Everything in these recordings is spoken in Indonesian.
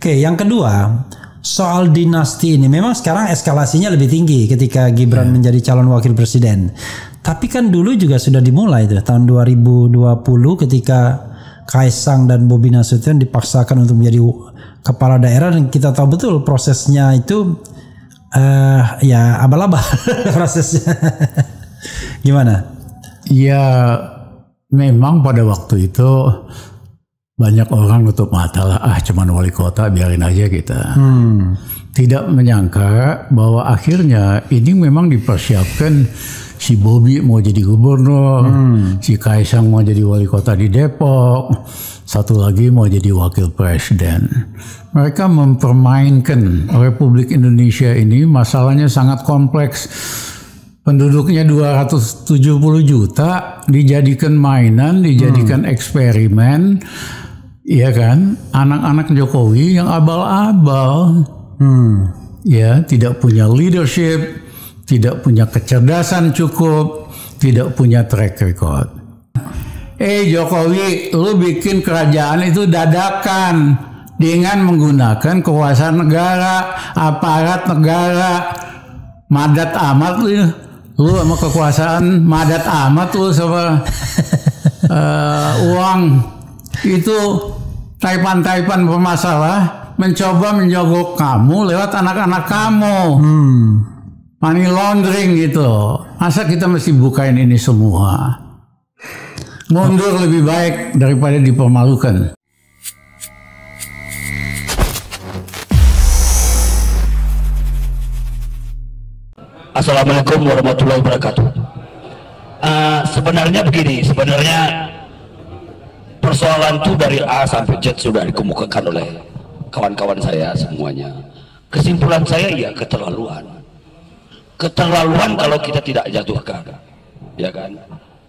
Oke, yang kedua soal dinasti ini memang sekarang eskalasinya lebih tinggi ketika Gibran menjadi calon wakil presiden. Tapi kan dulu juga sudah dimulai tuh tahun 2020 ketika Kaisang dan Bobi Nasution dipaksakan untuk menjadi kepala daerah, dan kita tahu betul prosesnya itu ya abal-abal prosesnya. Gimana? Ya memang pada waktu itu banyak orang nutup mata lah, cuman wali kota biarin aja kita. Tidak menyangka bahwa akhirnya ini memang dipersiapkan. Si Bobi mau jadi gubernur, si Kaisang mau jadi wali kota di Depok, satu lagi mau jadi wakil presiden. Mereka mempermainkan Republik Indonesia ini, masalahnya sangat kompleks. Penduduknya 270 juta, dijadikan mainan, dijadikan eksperimen, ya kan? Anak-anak Jokowi yang abal-abal, ya tidak punya leadership, tidak punya kecerdasan cukup, tidak punya track record. Jokowi, lu bikin kerajaan itu dadakan dengan menggunakan kekuasaan negara, aparat negara, madat amat lu sama kekuasaan, madat amat lu sama uang. Itu taipan-taipan pemasalah mencoba menyogok kamu lewat anak-anak kamu. Money laundering gitu. Masa kita mesti bukain ini semua? Mundur lebih baik daripada dipermalukan. Assalamualaikum warahmatullahi wabarakatuh. Sebenarnya begini, sebenarnya persoalan itu dari A sampai Z sudah dikemukakan oleh kawan-kawan saya semuanya. Kesimpulan saya ya keterlaluan. Keterlaluan kalau kita tidak jatuhkan, ya kan?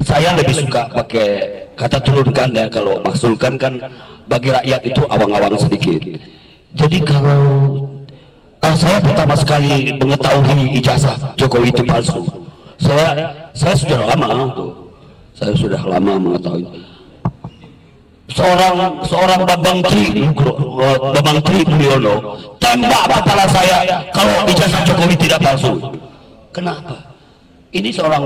Saya lebih suka pakai kata turunkan ya, kalau maksulkan kan bagi rakyat itu awang-awang sedikit. Jadi kalau saya pertama sekali mengetahui ijazah Jokowi itu palsu, saya sudah lama tuh, saya sudah lama mengetahui. Seorang Bambang Tri Mulyono tembak kepala saya kalau ijazah Jokowi tidak palsu. Kenapa? Ini seorang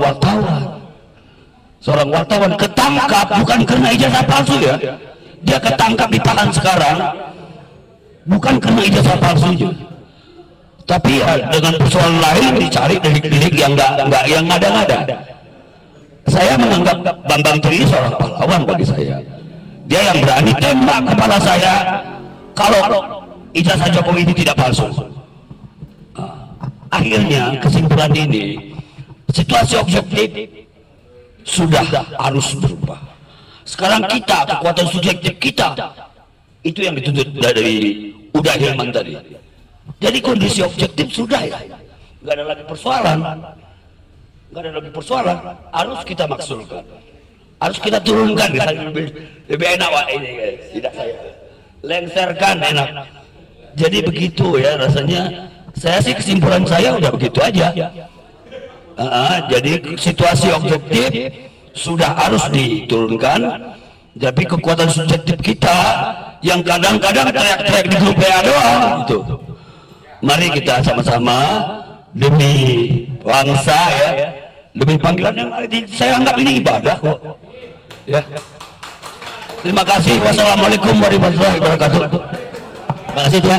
wartawan ketangkap bukan karena ijazah palsu ya. Dia ketangkap ditahan sekarang bukan karena ijazah palsunya, tapi ya, dengan persoalan lain dicari delik-delik yang yang ngada-ngada. Saya menganggap Bambang Tri seorang pahlawan bagi saya. Dia yang berani tembak kepala saya kalau ijazah Jokowi ini tidak palsu. Akhirnya kesimpulan ini, situasi objektif sudah harus berubah. Sekarang kita, kekuatan subjektif kita, itu yang dituntut dari Uda Hilman tadi. Jadi kondisi objektif sudah ya, nggak ada lagi persoalan, harus kita maksulkan, harus kita turunkan, lebih enak Pak ini, tidak saya lengserkan enak. Jadi begitu ya rasanya. Saya sih kesimpulan saya udah begitu aja. Jadi situasi objektif sudah harus diturunkan, tapi kekuatan subjektif kita yang kadang-kadang teriak-teriak di grup PA doang itu. Mari kita sama-sama demi bangsa ya, demi panggilan yang saya anggap ini ibadah kok. Ya. Terima kasih. Wassalamualaikum warahmatullahi wabarakatuh. Terima kasih ya.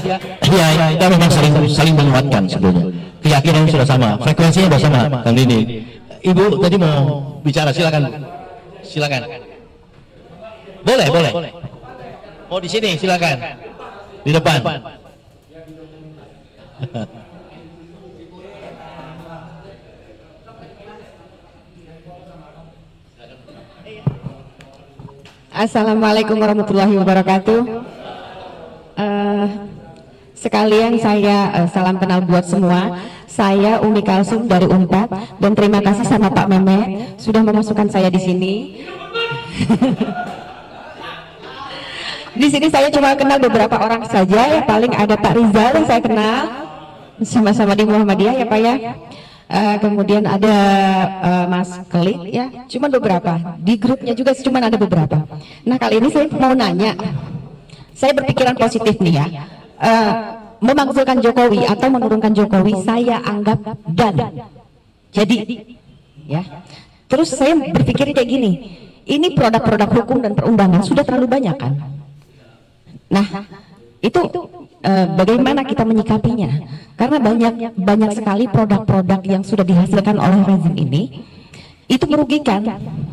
Ya, kita memang saling menguatkan sebetulnya. Keyakinan sudah sama, frekuensinya sudah sama. Kang Dini, Ibu tadi mau bicara, silakan. Boleh. Mau di sini silakan. Di depan. Assalamualaikum warahmatullahi wabarakatuh. Sekalian saya salam kenal buat semua. Saya Umi Kalsum dari Unpad, dan terima kasih sama Pak Meme sudah memasukkan saya di sini. Di sini saya cuma kenal beberapa orang saja, ya paling ada Pak Rizal yang saya kenal, sama-sama di Muhammadiyah ya Pak ya. Kemudian ada Mas Kelik ya, cuma beberapa. Di grupnya juga cuma ada beberapa. Nah kali ini saya mau nanya, saya berpikiran positif nih ya. memakzulkan Jokowi atau menurunkan Jokowi, saya anggap dan jadi, ya. Terus saya berpikir kayak gini, ini produk-produk hukum dan perundangan sudah terlalu banyak kan. Nah, itu bagaimana kita menyikapinya? Karena banyak sekali produk-produk yang sudah dihasilkan oleh rezim ini itu merugikan,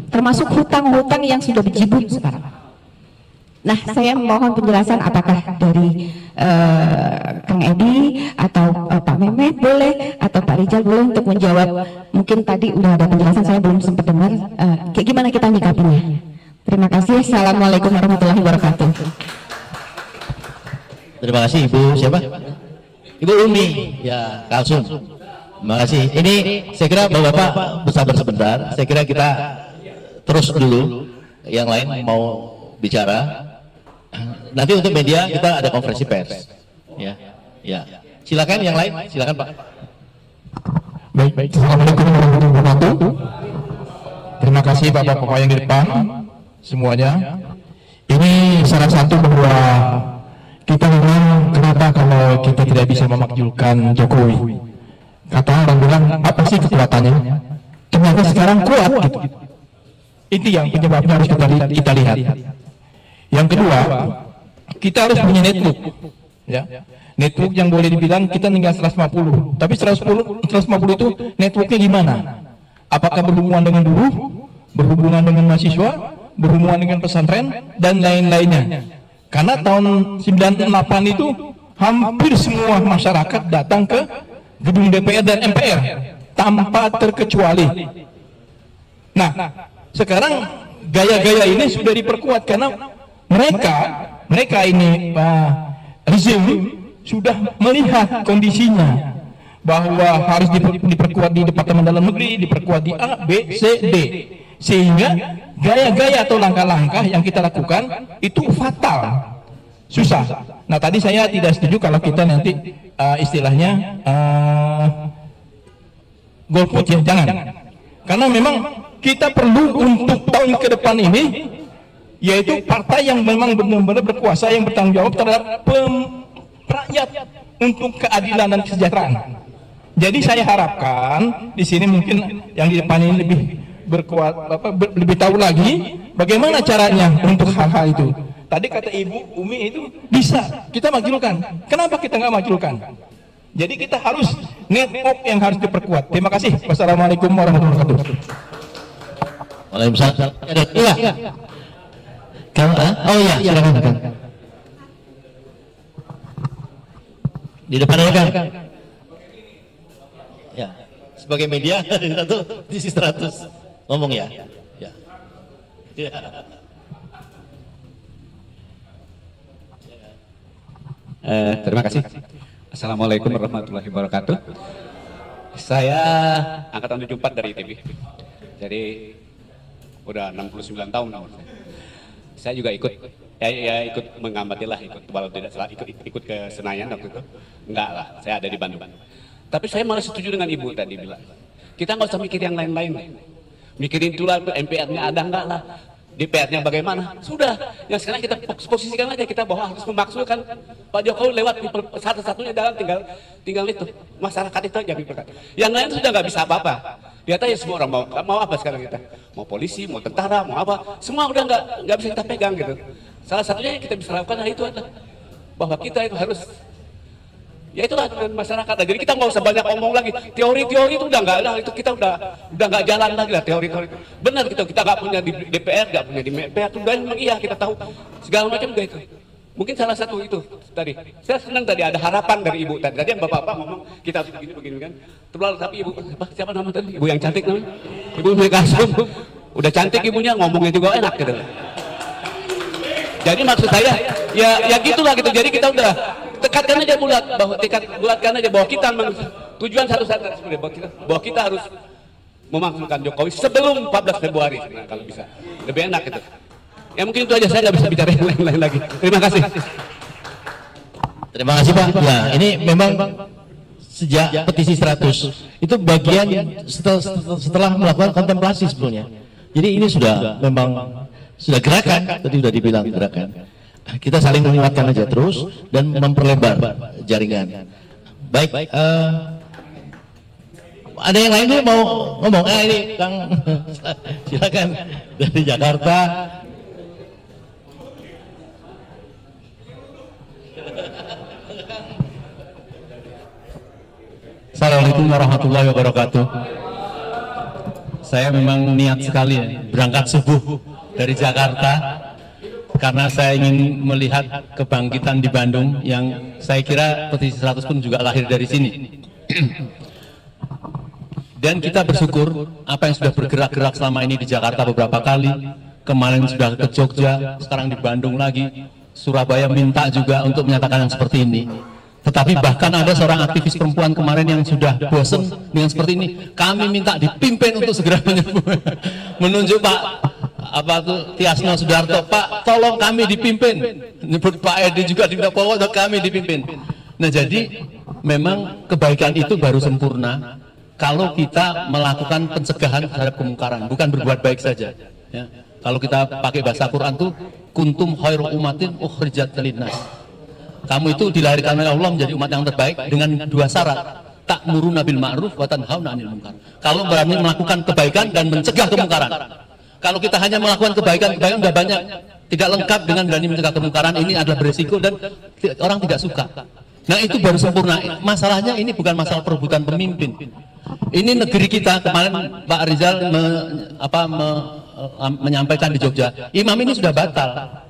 termasuk hutang-hutang yang sudah berjibun sekarang. Nah, saya mohon penjelasan apakah dari Kang Edi atau Pak Mehmet boleh, atau Pak Rijal boleh untuk menjawab. Mungkin tadi udah ada penjelasan, saya belum sempat dengar. Kayak gimana kita menyikapinya? Terima kasih. Assalamualaikum warahmatullahi wabarakatuh. Terima kasih Ibu siapa? Ibu Umi ya Kalsum. Terima kasih. Ini saya kira Bapak bersabar sebentar. Saya kira kita terus dulu. Yang lain mau bicara. Nanti untuk media kita ada konferensi pers. Ya, ya. Silakan yang lain. Silakan Pak. Baik. Assalamualaikum warahmatullahi wabarakatuh. Terima kasih Bapak-bapak yang di depan semuanya. Ini salah satu bahwa kita memang kenapa kalau kita tidak bisa memakjulkan Jokowi. Kata orang bilang apa sih kekuatannya? Ternyata sekarang kuat gitu. Itu yang penyebabnya harus kita lihat. Yang kedua, kita harus punya network, ya. Network yang boleh dibilang kita tinggal 150, tapi 150 itu networknya gimana? Apakah berhubungan dengan buruh, berhubungan dengan mahasiswa, berhubungan dengan pesantren dan lain-lainnya? Karena tahun 98 itu hampir semua masyarakat datang ke gedung DPR dan MPR tanpa terkecuali. Nah, sekarang gaya-gaya ini sudah diperkuat karena mereka ini rezim sudah melihat kondisinya bahwa harus diperkuat di Departemen Dalam Negeri, diperkuat di A, B, C, D, sehingga gaya-gaya atau langkah-langkah yang kita lakukan itu fatal, susah. Nah tadi saya tidak setuju kalau kita nanti istilahnya golput ya, jangan. Karena memang kita perlu untuk tahun ke depan ini yaitu partai yang memang benar-benar berkuasa, yang bertanggung jawab terhadap rakyat untuk keadilan dan kesejahteraan. Jadi saya harapkan di sini mungkin yang di depan ini lebih berkuat, lebih tahu lagi bagaimana caranya untuk hal-hal itu. Tadi kata Ibu Umi itu bisa kita majulkan. Kenapa kita nggak majulkan? Jadi kita harus network yang harus diperkuat. Terima kasih. Wassalamualaikum warahmatullahi wabarakatuh. Waalaikumsalam. Iya. Oh iya, silakan. Di depan aja kan. Ya, sebagai media satu di 100 ngomong ya. Ya. Ya. Terima kasih. Assalamualaikum warahmatullahi wabarakatuh. Saya angkatan 74 dari ITB. Jadi udah 69 tahun. Saya juga ikut mengamati lah, walau tidak salah ikut ke Senayan waktu itu. Enggak lah, saya ada di Bandung. Tapi saya malah setuju dengan Ibu tadi bilang. Kita nggak usah mikir yang lain-lain. Mikirin itulah MPR-nya ada enggak lah. DPR-nya bagaimana? Sudah, yang sekarang kita posisikan aja kita bahwa harus memaksulkan Pak Jokowi lewat satu-satunya dalam tinggal itu masyarakat itu aja diperkat. Yang lain sudah nggak bisa apa-apa. Lihat aja semua orang mau apa sekarang kita? Mau polisi, mau tentara, mau apa? Semua udah nggak bisa kita pegang gitu. Salah satunya yang kita bisa lakukan itu adalah bahwa kita itu harus ya itulah dengan masyarakat. Jadi kita nggak usah banyak ngomong lagi. Teori-teori itu udah nggak ada. Itu kita udah nggak jalan lagi lah teori-teori itu. Benar gitu. Kita nggak punya di DPR, nggak punya di MPR. Itu udah memang iya kita tahu segala macam juga itu. Mungkin salah satu itu tadi. Saya senang tadi ada harapan dari Ibu tadi. Tadi yang Bapak ngomong kita harus begini kan. Terlalu tapi Ibu siapa nama tadi? Ibu yang cantik namanya. Ibu Kasum. Udah cantik ibunya ngomongnya juga enak gitu. Jadi maksud saya ya gitulah gitu. Jadi kita udah tekatkan aja bulatkan aja bahwa kita tujuan satu-satunya bahwa kita harus memakzulkan Jokowi sebelum 14 Februari nah, kalau bisa lebih enak gitu. Ya mungkin itu aja, saya nggak bisa bicara yang lain-lain lagi. Terima kasih. Terima kasih Pak. Ya ini memang sejak petisi 100 itu bagian setelah melakukan kontemplasi sebelumnya. Jadi ini sudah memang sudah gerakan, tadi sudah dibilang gerakan. kita saling menguatkan aja terus dan memperlebar jaringan. Baik, ada yang lain nih mau ngomong? Ini Kang, silakan dari Jakarta. Assalamualaikum warahmatullahi wabarakatuh. Saya memang niat sekali ya, berangkat subuh dari Jakarta karena saya ingin melihat kebangkitan di Bandung yang saya kira Petisi 100 pun juga lahir dari sini. Dan kita bersyukur apa yang sudah bergerak-gerak selama ini di Jakarta beberapa kali, kemarin sudah ke Jogja, sekarang di Bandung lagi, Surabaya minta juga untuk menyatakan yang seperti ini. Tetapi bahkan ada seorang aktivis perempuan kemarin yang sudah bosan dengan seperti ini, kami minta dipimpin untuk segera menunjuk Pak Tiasno Sudarto, Pak tolong kami dipimpin, nyebut Pak Edi juga diminta pokoknya kami dipimpin. Nah jadi memang kebaikan itu baru sempurna kalau kita melakukan pencegahan terhadap kemungkaran, bukan berbuat baik saja. Ya. Kalau kita pakai bahasa Quran tuh kuntum khairu umatin ukhrijat linnas. Kamu itu dilahirkan oleh Allah menjadi umat yang terbaik dengan dua syarat. Ta'muruna bil ma'ruf wa tanhauna 'anil munkar. Kalau berani melakukan kebaikan dan mencegah kemungkaran. Kalau kita hanya melakukan kebaikan sudah banyak, tidak lengkap dengan berani mencegah kemungkaran, ini adalah beresiko dan orang tidak suka. Nah itu baru sempurna. Masalahnya ini bukan masalah perebutan pemimpin. Ini negeri kita, kemarin Pak Rizal menyampaikan di Jogja, imam ini sudah batal.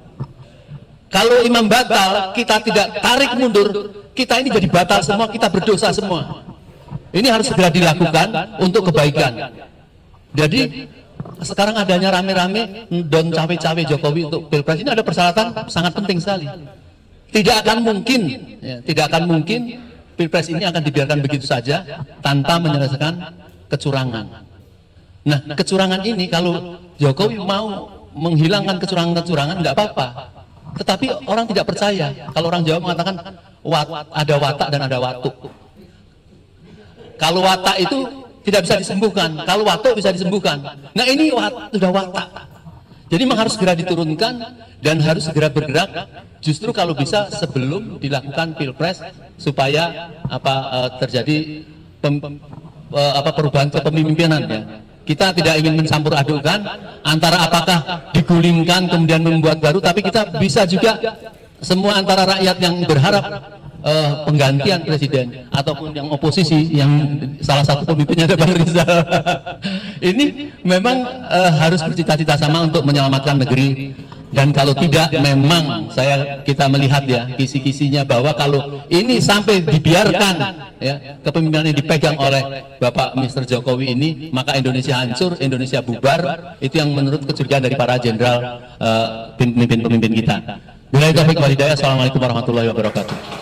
Kalau imam batal, kita tidak tarik mundur, kita ini jadi batal semua, kita berdosa semua. Ini harus segera dilakukan untuk kebaikan. Jadi sekarang adanya rame-rame don cawe-cawe Jokowi untuk Pilpres ini ada persyaratan sangat penting sekali. Tidak akan mungkin Pilpres ini akan dibiarkan begitu saja tanpa menyelesaikan kecurangan. Nah, kecurangan ini kalau Jokowi mau menghilangkan kecurangan-kecurangan nggak apa-apa. Tetapi orang tidak percaya kalau orang Jawa mengatakan ada watak dan ada watuk. Kalau watak itu tidak bisa disembuhkan, kalau watuk bisa disembuhkan. Nah ini sudah watak. Jadi memang harus segera diturunkan dan harus segera bergerak. Justru kalau bisa sebelum dilakukan Pilpres supaya terjadi perubahan kepemimpinan ya. Kita tidak ingin mencampur adukan antara apakah digulingkan kemudian membuat baru, tapi kita bisa juga semua antara rakyat yang berharap penggantian presiden ataupun yang oposisi yang salah satu pemimpinnya ada Bang Rizal. Ini memang harus bercita-cita sama untuk menyelamatkan negeri. Dan kalau tidak, memang kita melihat ya kisi-kisinya bahwa kalau ini sampai dibiarkan ya kepemimpinan ini dipegang oleh Bapak Mr. Jokowi ini, maka Indonesia hancur, Indonesia bubar. Itu yang menurut kecurigaan dari para jenderal pemimpin-pemimpin kita. Billahi taufiq wal hidayah. Assalamualaikum warahmatullahi wabarakatuh.